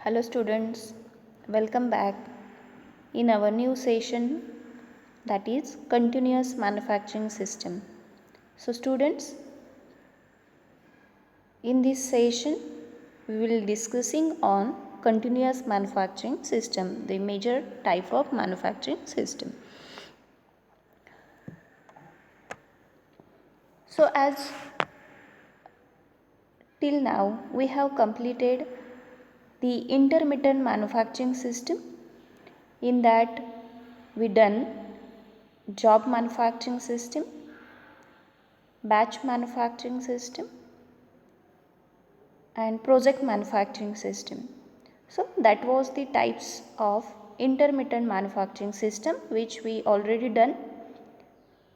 Hello students, welcome back in our new session, that is continuous manufacturing system. So students, in this session we will discussing on continuous manufacturing system, the major type of manufacturing system. So as till now we have completed the intermittent manufacturing system. In that we done job manufacturing system, batch manufacturing system and project manufacturing system. So that was the types of intermittent manufacturing system which we already done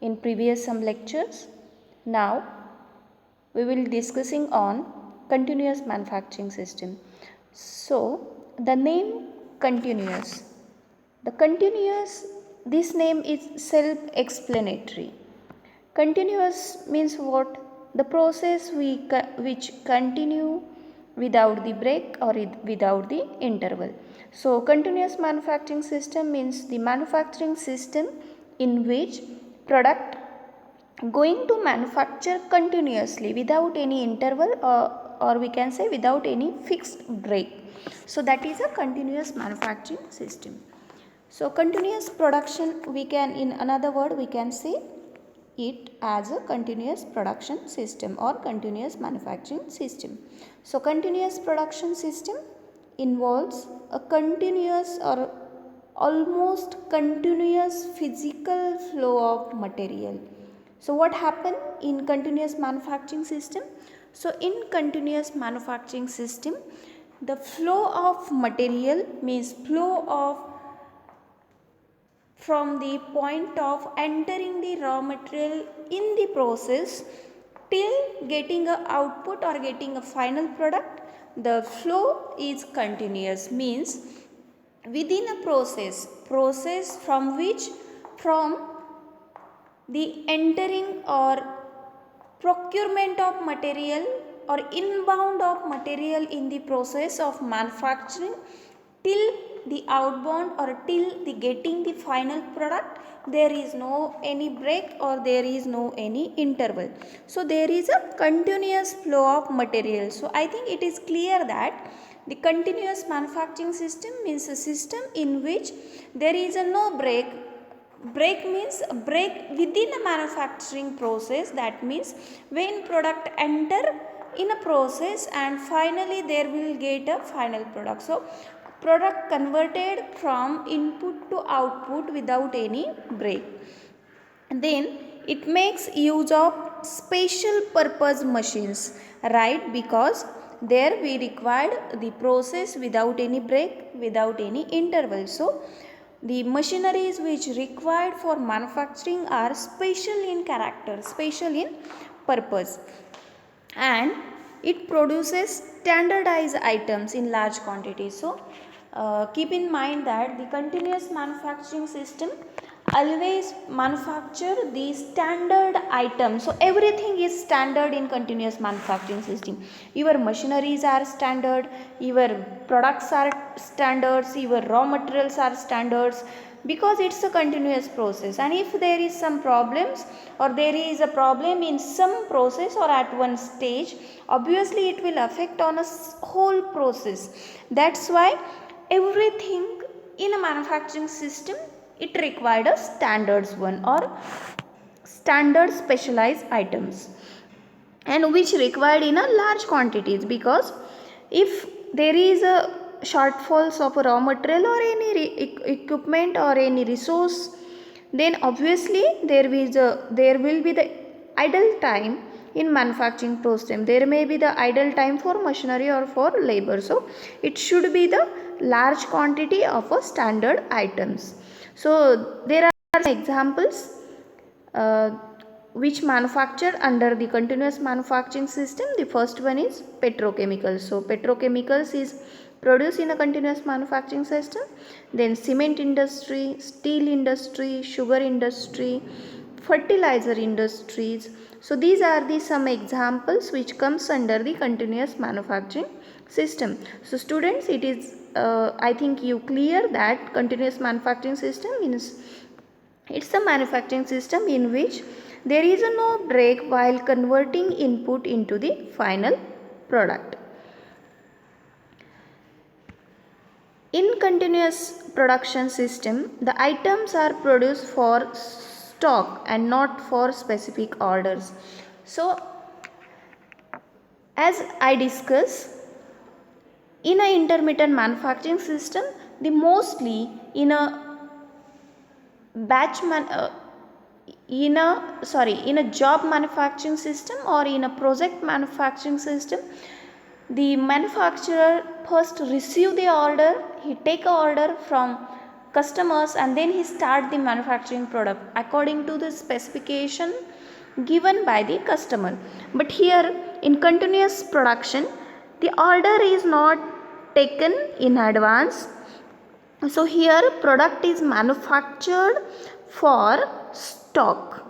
in previous some lectures. Now we will discussing on continuous manufacturing system. So the name continuous. The continuous, this name is self-explanatory. Continuous means what? The process which continue without the break or without the interval. So continuous manufacturing system means the manufacturing system in which product going to manufacture continuously without any interval or we can say without any fixed break. So that is a continuous manufacturing system. So continuous production, we can, in another word we can say it as a continuous production system or continuous manufacturing system. So continuous production system involves a continuous or almost continuous physical flow of material. So what happen in continuous manufacturing system? So in continuous manufacturing system, the flow of material means flow of from the point of entering the raw material in the process till getting a output or getting a final product, the flow is continuous, means within a process from which from the entering or procurement of material or inbound of material in the process of manufacturing till the outbound or till the getting the final product, there is no any break or there is no any interval. So there is a continuous flow of material. So I think it is clear that the continuous manufacturing system means a system in which there is a no break. Break means break within a manufacturing process, that means when product enter in a process and finally there will get a final product. So product converted from input to output without any break. Then it makes use of special purpose machines, right? Because there we required the process without any break, without any interval. So the machineries which required for manufacturing are special in character, special in purpose, and it produces standardized items in large quantities. So keep in mind that the continuous manufacturing system always manufacture the standard items. So everything is standard in continuous manufacturing system. Your machineries are standard, your products are standards, your raw materials are standards, because it's a continuous process. And if there is some problems or there is a problem in some process or at one stage, obviously it will affect on a whole process. That's why everything in a manufacturing system, it required a standards one or standard specialized items, and which required in a large quantities, because if there is a shortfalls of a raw material or any equipment or any resource, then obviously there will be the idle time in manufacturing process. There may be the idle time for machinery or for labor. So it should be the large quantity of a standard items. So there are some examples uh, which manufactured under the continuous manufacturing system. The first one is petrochemicals. So petrochemicals is produced in a continuous manufacturing system. Then cement industry, steel industry, sugar industry, fertilizer industries. So these are the some examples which comes under the continuous manufacturing system. So students, it is I think you clear that continuous manufacturing system means it's a manufacturing system in which there is a no break while converting input into the final product. In continuous production system, the items are produced for stock and not for specific orders. So, as I discuss, in a intermittent manufacturing system, the mostly in a in a job manufacturing system or in a project manufacturing system, the manufacturer first receive the order, he take a order from customers and then he start the manufacturing product according to the specification given by the customer. But here in continuous production, the order is not taken in advance. So here product is manufactured for stock,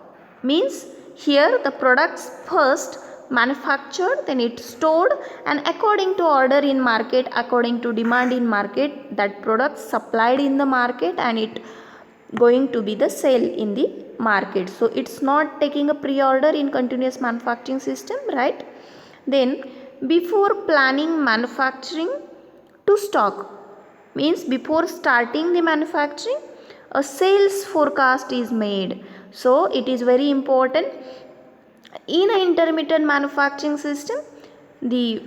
means here the products first manufactured, then it's stored, and according to order in market, according to demand in market, that product supplied in the market and it going to be the sale in the market. So it's not taking a pre-order in continuous manufacturing system, right? Then before planning manufacturing to stock, means before starting the manufacturing, a sales forecast is made. So it is very important. In an intermittent manufacturing system, the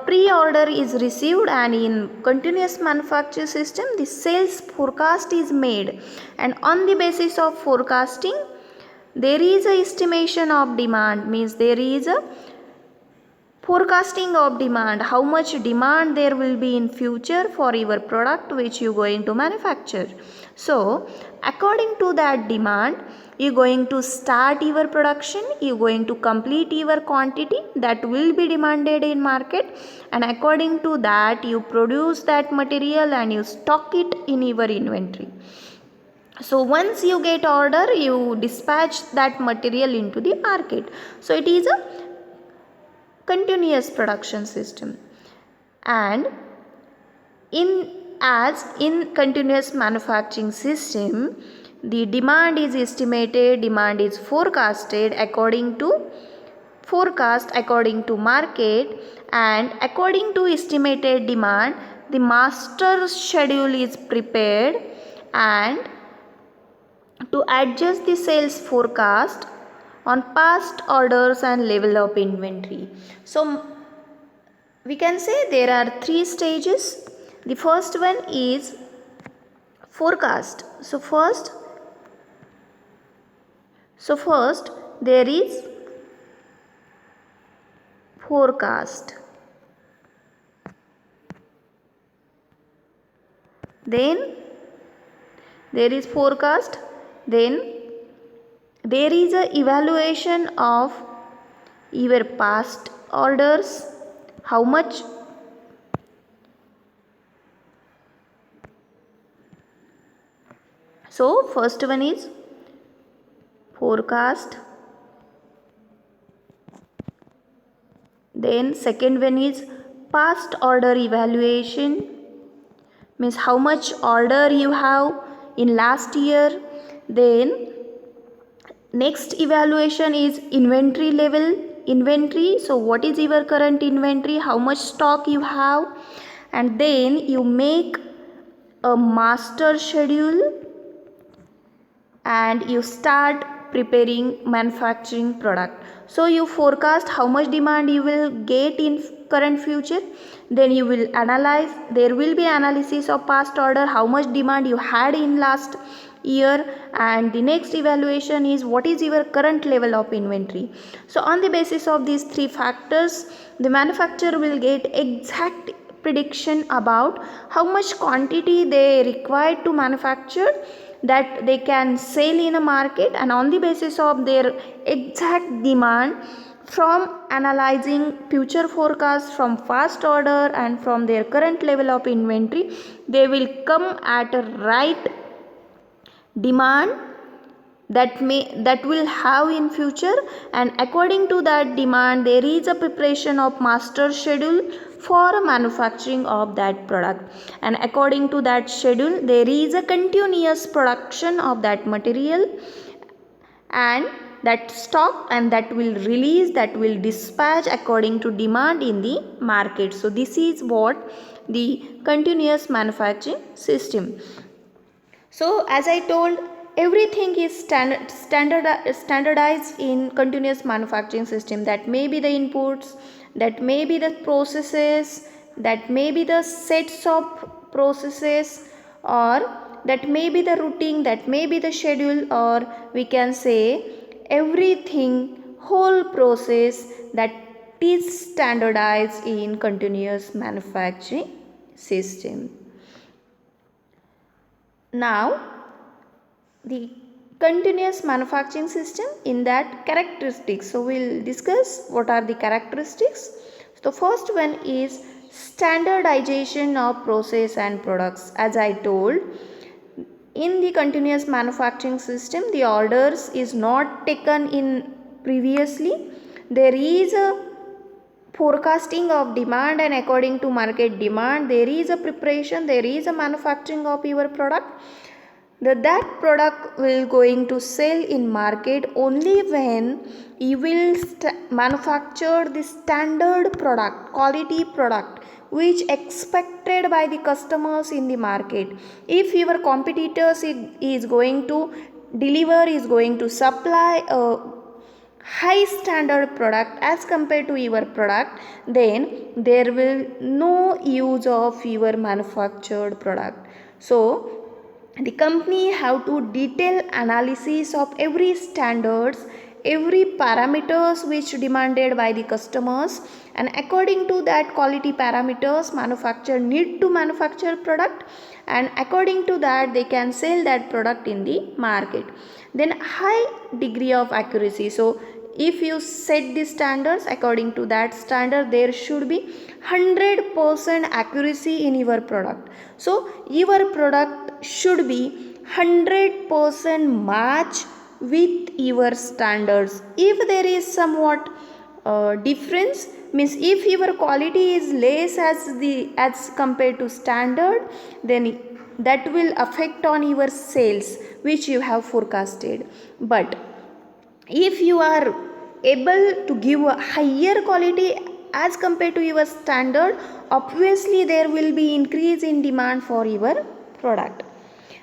pre-order is received, and in continuous manufacturing system the sales forecast is made, and on the basis of forecasting there is a estimation of demand, means there is a forecasting of demand, how much demand there will be in future for your product which you going to manufacture. So according to that demand, you going to start your production, you going to complete your quantity that will be demanded in market, and according to that you produce that material and you stock it in your inventory. So once you get order, you dispatch that material into the market. So it is a continuous production system. And in continuous manufacturing system, the demand is estimated, demand is forecasted according to market, and according to estimated demand the master schedule is prepared and to adjust the sales forecast on past orders and level of inventory. So we can say there are three stages. The first one is forecast. So first there is forecast. Then there is forecast. Then there is a evaluation of your past orders, how much so first one is forecast, then second one is past order evaluation, means how much order you have in last year. Then next evaluation is inventory level, inventory, so what is your current inventory, how much stock you have, and then you make a master schedule and you start preparing manufacturing product. So you forecast how much demand you will get in current future, then you will analyze, there will be analysis of past order, how much demand you had in last year, and the next evaluation is what is your current level of inventory. So on the basis of these three factors, the manufacturer will get exact prediction about how much quantity they require to manufacture that they can sell in a market, and on the basis of their exact demand, from analyzing future forecast from past order and from their current level of inventory, they will come at a right demand that will have in future, and according to that demand there is a preparation of master schedule for manufacturing of that product, and according to that schedule there is a continuous production of that material, and that stock and that will release, that will dispatch according to demand in the market. So this is what the continuous manufacturing system. So as I told, everything is standardized in continuous manufacturing system. That may be the inputs, that may be the processes, that may be the sets of processes, or that may be the routine, that may be the schedule, or we can say everything, whole process that is standardized in continuous manufacturing system. Now, the continuous manufacturing system, in that characteristics. So, we will discuss what are the characteristics. So, the first one is standardization of process and products. As I told, in the continuous manufacturing system, the orders is not taken in previously. There is a forecasting of demand, and according to market demand there is a preparation, there is a manufacturing of your product. That product will going to sell in market only when you will manufacture the standard product, quality product which expected by the customers in the market. If your competitors is going to deliver, is going to supply a high standard product as compared to your product, then there will no use of your manufactured product. So the company have to detail analysis of every standards, every parameters which demanded by the customers, and according to that quality parameters manufacturer need to manufacture product, and according to that they can sell that product in the market. Then high degree of accuracy. So if you set the standards, according to that standard there should be 100% accuracy in your product. So your product should be 100% match with your standards. If there is somewhat difference, means if your quality is less as compared to standard, then that will affect on your sales which you have forecasted. But if you are able to give a higher quality as compared to your standard, obviously there will be increase in demand for your product.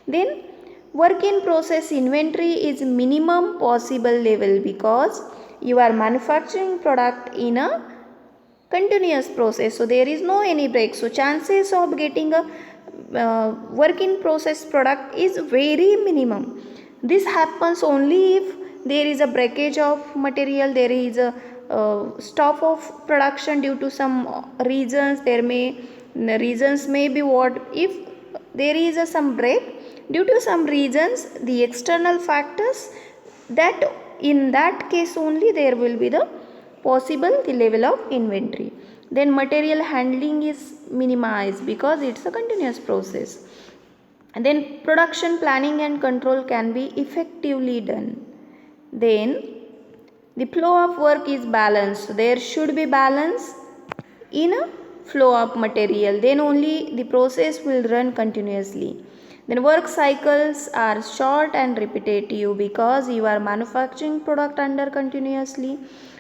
Then work in process inventory is minimum possible level, because you are manufacturing product in a continuous process, so there is no any break. So chances of getting a work in process product is very minimum. This happens only if there is a breakage of material, there is a stop of production due to some reasons. The reasons may be what, if there is some break due to some reasons, the external factors, that in that case only there will be the possible the level of inventory. Then material handling is minimized because it's a continuous process. And then production planning and control can be effectively done. Then the flow of work is balanced. There should be balance in a flow of material, then only the process will run continuously. Then work cycles are short and repetitive, because you are manufacturing product under continuously.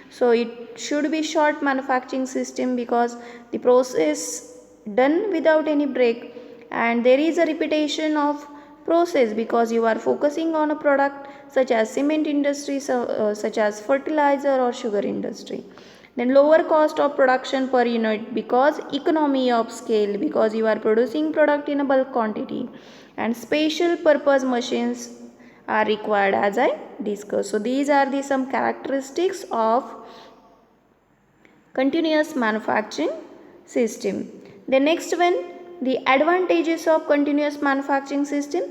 So it should be short manufacturing system, because the process done without any break, and there is a repetition of process because you are focusing on a product such as cement industry, such as fertilizer or sugar industry. Then lower cost of production per unit, because economy of scale, because you are producing product in a bulk quantity, and special purpose machines are required as I discussed. So these are the some characteristics of continuous manufacturing system. The next one, the advantages of continuous manufacturing system.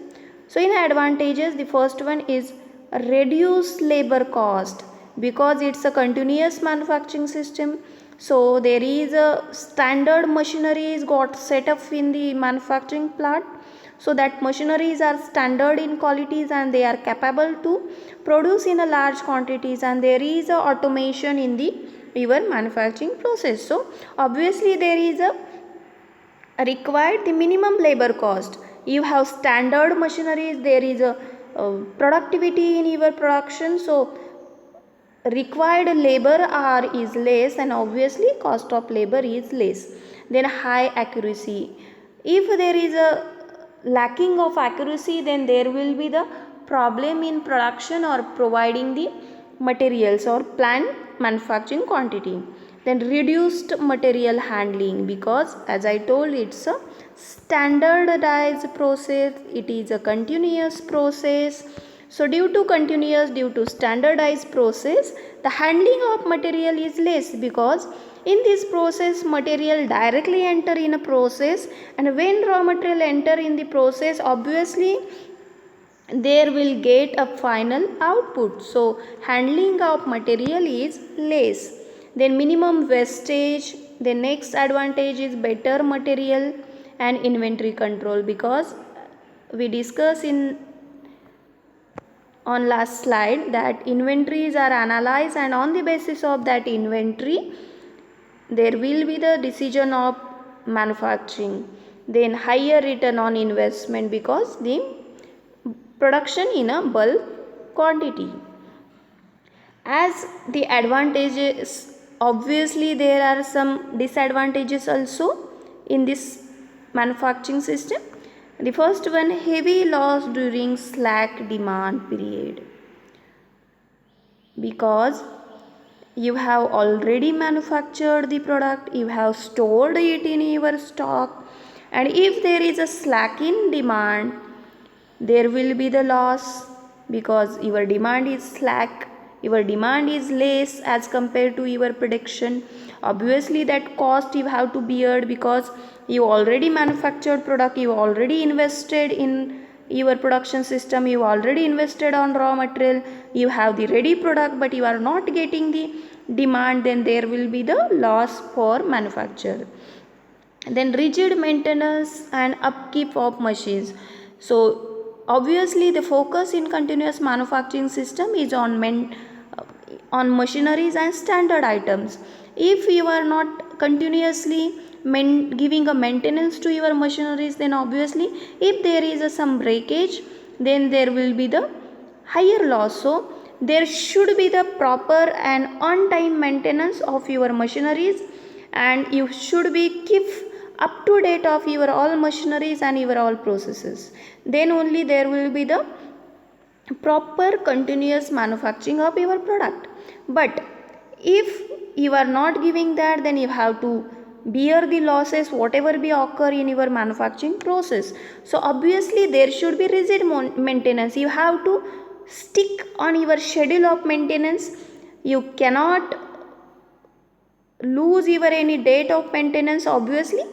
So in advantages, the first one is reduce labor cost, because it's a continuous manufacturing system. So there is a standard machinery is got set up in the manufacturing plant. so that machineries are standard in qualities and they are capable to produce in a large quantities, and there is a automation in the your manufacturing process. So obviously there is a required the minimum labor cost. You have standard machineries, there is a productivity in your production, so required labor are is less and obviously cost of labor is less. Then high accuracy, if there is a lacking of accuracy, then there will be the problem in production or providing the materials or planned manufacturing quantity. Then reduced material handling, because as I told, it's a standardized process, it is a continuous process. So due to standardized process, the handling of material is less, because in this process material directly enter in a process, and when raw material enter in the process, obviously there will get a final output. So handling of material is less. Then minimum wastage. The next advantage is better material and inventory control, because we discussed in on last slide that inventories are analyzed, and on the basis of that inventory there will be the decision of manufacturing. Then higher return on investment, because the production in a bulk quantity. As the advantages, obviously there are some disadvantages also in this manufacturing system. The first one, heavy loss during slack demand period, because you have already manufactured the product, you have stored it in your stock, and if there is a slack in demand, there will be the loss, because your demand is slack, your demand is less as compared to your prediction. Obviously that cost you have to bear, because you already manufactured product, you already invested in your production system, you already invested on raw material, you have the ready product but you are not getting the demand, then there will be the loss for manufacturer. Then rigid maintenance and upkeep of machines. So obviously the focus in continuous manufacturing system is on machineries and standard items. If you are not continuously giving a maintenance to your machineries, then obviously if there is some breakage, then there will be the higher loss. So there should be the proper and on time maintenance of your machineries, and you should be keep up to date of your all machineries and your all processes. Then only there will be the proper continuous manufacturing of your product. But if you are not giving that, then you have to bear the losses whatever be occur in your manufacturing process. So obviously there should be rigid maintenance, you have to stick on your schedule of maintenance, you cannot lose your any date of maintenance obviously.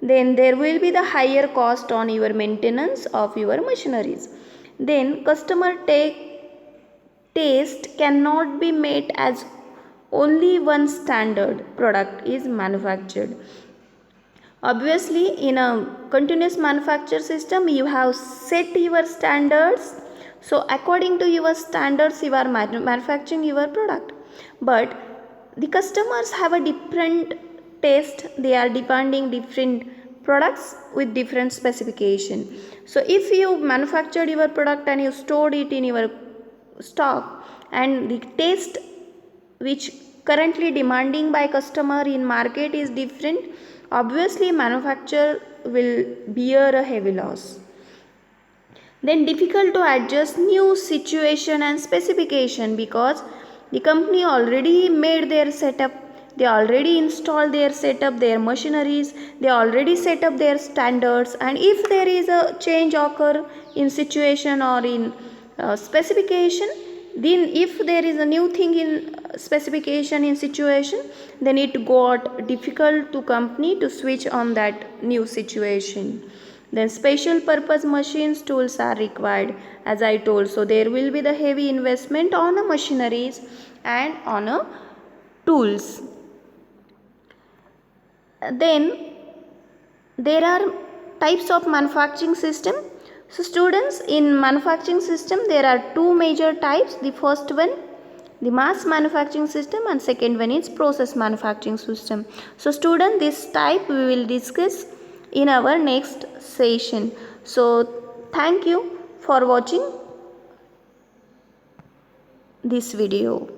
Then there will be the higher cost on your maintenance of your machineries. Then customer taste cannot be met as only one standard product is manufactured. Obviously in a continuous manufacture system you have set your standards, so according to your standards you are manufacturing your product. But the customers have a different taste, they are demanding different products with different specification. So if you manufactured your product and you stored it in your stock, and the taste which currently demanding by customer in market is different, obviously manufacturer will bear a heavy loss. Then difficult to adjust new situation and specification, because the company already made their setup, they already installed their setup, their machineries, they already set up their standards, and if there is a change occur in situation or in specification, then if there is a new thing in specification in situation, then it got difficult to company to switch on that new situation. Then special purpose machines tools are required, as I told. So there will be the heavy investment on a machineries and on a tools. Then there are types of manufacturing system. So students, in manufacturing system there are two major types. The first one, the mass manufacturing system, and second one is process manufacturing system. So student, this type we will discuss in our next session. So thank you for watching this video.